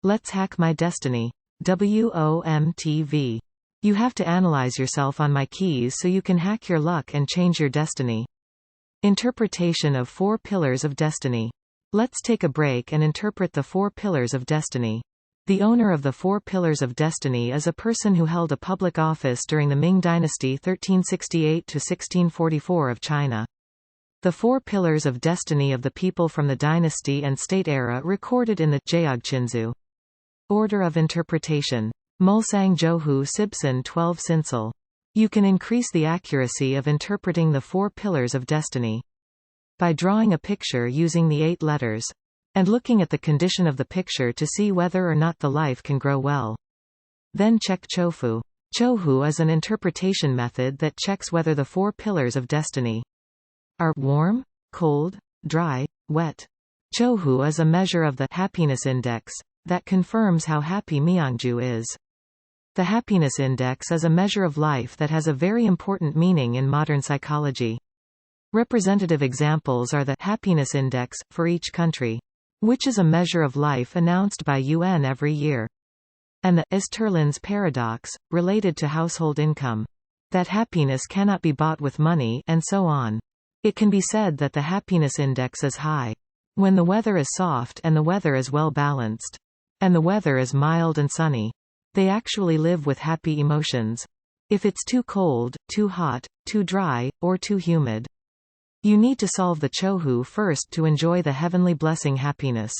Let's hack my destiny. WOMTV. You have to analyze yourself on my keys so you can hack your luck and change your destiny. Interpretation of 4 pillars of destiny. Let's take a break and interpret the 4 pillars of destiny. The owner of the 4 pillars of destiny is a person who held a public office during the Ming Dynasty 1368 to 1644 of China. The 4 pillars of destiny of the people from the dynasty and state era recorded in the Jeogcheonsu. Order of interpretation. Mulsang Johu Sibson 12 Sinsel. You can increase the accuracy of interpreting the 4 pillars of destiny by drawing a picture using the 8 letters, and looking at the condition of the picture to see whether or not the life can grow well. Then check Chofu. Chohu is an interpretation method that checks whether the 4 pillars of destiny are warm, cold, dry, wet. Chohu is a measure of the happiness index that confirms how happy Myongju is. The happiness index is a measure of life that has a very important meaning in modern psychology. Representative examples are the happiness index for each country, which is a measure of life announced by UN every year, and the Easterlin's paradox, related to household income, that happiness cannot be bought with money, and so on. It can be said that the happiness index is high when the weather is soft and the weather is well balanced, and the weather is mild and sunny. They actually live with happy emotions. If it's too cold, too hot, too dry, or too humid, you need to solve the Chohu first to enjoy the heavenly blessing happiness.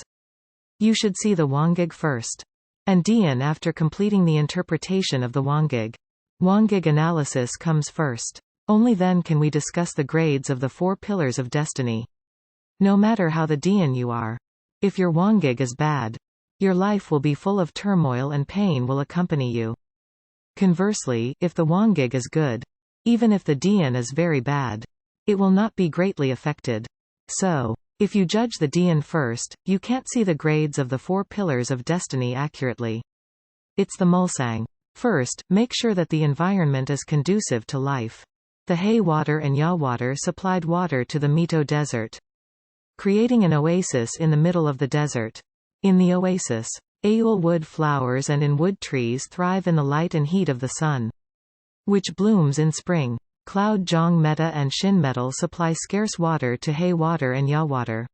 You should see the Wangig first, and Dian after completing the interpretation of the Wangig. Wangig analysis comes first. Only then can we discuss the grades of the 4 pillars of destiny. No matter how the Dian you are, if your Wangig is bad, your life will be full of turmoil and pain will accompany you. Conversely, if the Wangig is good, even if the Dian is very bad, it will not be greatly affected. So, if you judge the Dian first, you can't see the grades of the 4 pillars of destiny accurately. It's the Mulsang. First, make sure that the environment is conducive to life. The Hay water and Ya water supplied water to the Mito desert, creating an oasis in the middle of the desert. In the oasis, Aul wood flowers and in wood trees thrive in the light and heat of the sun, which blooms in spring. Cloud Jong Meta and Shin Metal supply scarce water to Hay water and Ya water.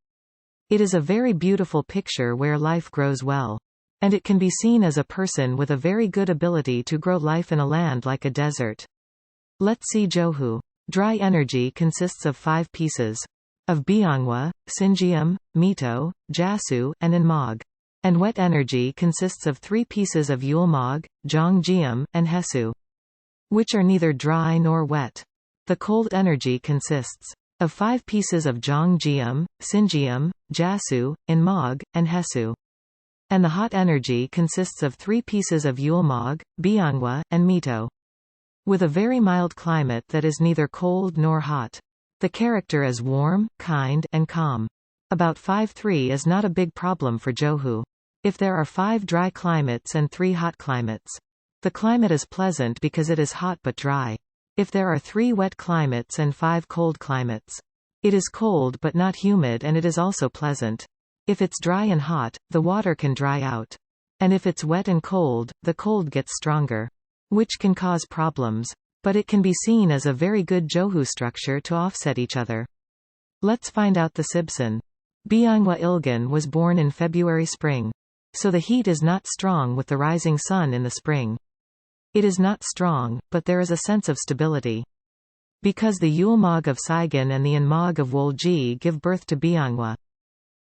It is a very beautiful picture where life grows well, and it can be seen as a person with a very good ability to grow life in a land like a desert. Let's see Johu. Dry energy consists of 5 pieces of Byongwa, Sinjium, Mito, Jasu, and Inmog. And wet energy consists of 3 pieces of Yulmog, Jongjium, and Hesu, which are neither dry nor wet. The cold energy consists of 5 pieces of Jongjium, Sinjium, Jasu, Inmog, and Hesu. And the hot energy consists of 3 pieces of Yulmog, Byongwa, and Mito, with a very mild climate that is neither cold nor hot. The character is warm, kind, and calm. About 5-3 is not a big problem for Johu. If there are 5 dry climates and 3 hot climates, the climate is pleasant because it is hot but dry. If there are 3 wet climates and 5 cold climates, it is cold but not humid and it is also pleasant. If it's dry and hot, the water can dry out. And if it's wet and cold, the cold gets stronger, which can cause problems. But it can be seen as a very good Johu structure to offset each other. Let's find out the Sibson. Byongwa Ilgan was born in February-spring. So the heat is not strong with the rising sun in the spring. It is not strong, but there is a sense of stability. Because the Yulmog of Saigon and the Inmog of Wolji give birth to Byongwa,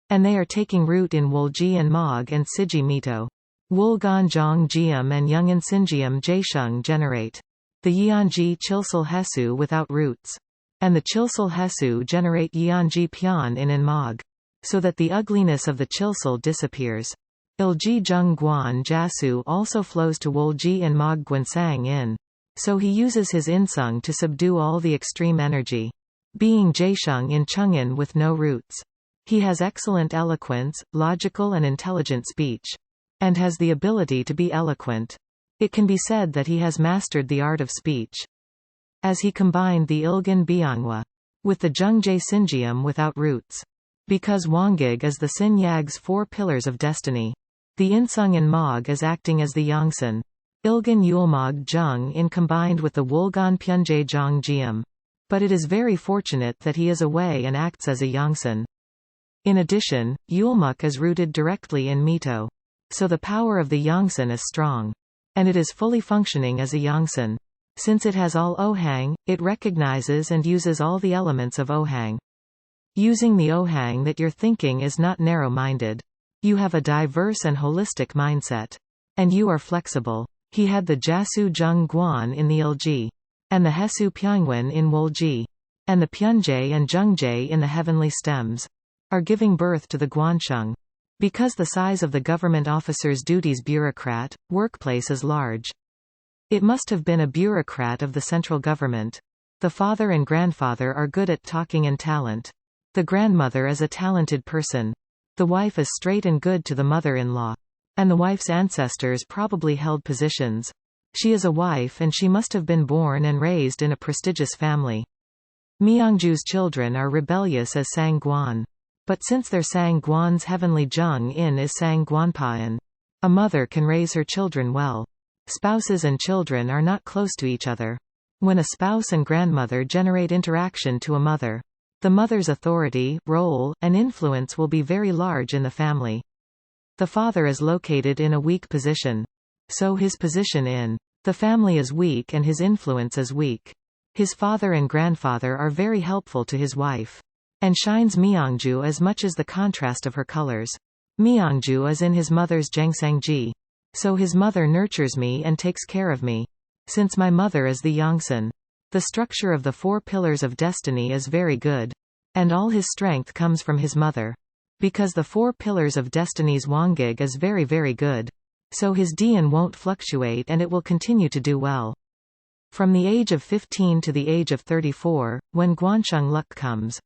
and they are taking root in Wolji and Mog and Siji Mito. Wulgan Jong Jium and Yungan Sinjium Jaeshung generate the Yeonji Chilsul Hesu without roots, and the Chilsul Hesu generate Yeonji Pyeon in Inmog, so that the ugliness of the Chilsul disappears. Ilji Jung Guan Jasu also flows to Wolji and Mog Gwansang in, so he uses his insung to subdue all the extreme energy. Being Jaeshung in Chungin with no roots, he has excellent eloquence, logical and intelligent speech, and has the ability to be eloquent. It can be said that he has mastered the art of speech, as he combined the Ilgan Byongwa with the Jungjae Sinjium without roots. Because Wangig is the Sin Yag's 4 pillars of destiny, The Insung in Mog is acting as the Yongsan. Ilgan Yulmog Jung in combined with the Wulgan Pyunjae Jong Jiam. But it is very fortunate that he is away and acts as a Yongsan. In addition, Yulmuk is rooted directly in Mito. So the power of the Yongsan is strong. And it is fully functioning as a Yongsan. Since it has all Ohang, it recognizes and uses all the elements of Ohang. Using the Ohang that you're thinking is not narrow-minded. You have a diverse and holistic mindset. And you are flexible. He had the Jasu Jung Guan in the Ilji. And the Hesu Pyongwen in Wolji. And the Pyunjae and Jungjae in the heavenly stems. Are giving birth to the Guansheng. Because the size of the government officer's duties bureaucrat, workplace is large. It must have been a bureaucrat of the central government. The father and grandfather are good at talking and talent. The grandmother is a talented person. The wife is straight and good to the mother-in-law. And the wife's ancestors probably held positions. She is a wife and she must have been born and raised in a prestigious family. Myeongju's children are rebellious as Sang Guan. But since their Sang Guan's heavenly Jung-in is Sang Guanpaan, a mother can raise her children well. Spouses and children are not close to each other. When a spouse and grandmother generate interaction to a mother, the mother's authority, role, and influence will be very large in the family. The father is located in a weak position. So his position in the family is weak and his influence is weak. His father and grandfather are very helpful to his wife. And shines Myeongju as much as the contrast of her colors. Myeongju is in his mother's Jengsangji. So his mother nurtures me and takes care of me. Since my mother is the Yongsan. The structure of the 4 pillars of destiny is very good. And all his strength comes from his mother. Because the 4 pillars of destiny's Wonggig is very very good. So his Dian won't fluctuate and it will continue to do well. From the age of 15 to the age of 34, when Guansheng luck comes,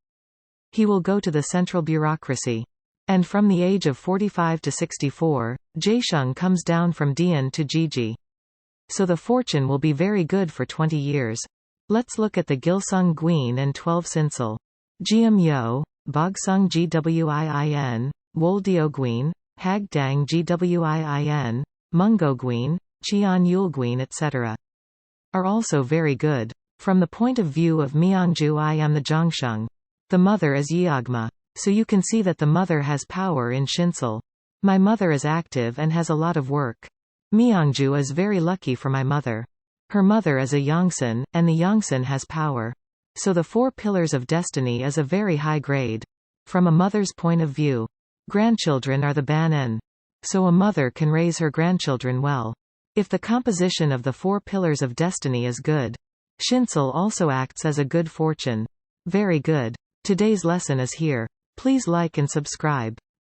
he will go to the central bureaucracy. And from the age of 45 to 64, Jaesheng comes down from Dian to Jiji. So the fortune will be very good for 20 years. Let's look at the Gilsung Gween and 12 Sinsel. Jiam Yo, Bogsung Gwiin, Woldio Gween, Hagdang Gwiin, Mungo Gween, Cheon Yul Gween etc. are also very good. From the point of view of Myeongju, I am the Jongsheng. The mother is Yeogma. So you can see that the mother has power in Shinsel. My mother is active and has a lot of work. Myeongju is very lucky for my mother. Her mother is a Yongsan, and the Yongsan has power. So the 4 pillars of destiny is a very high grade. From a mother's point of view, grandchildren are the Ban-en. So a mother can raise her grandchildren well. If the composition of the 4 pillars of destiny is good, Shinsel also acts as a good fortune. Very good. Today's lesson is here. Please like and subscribe.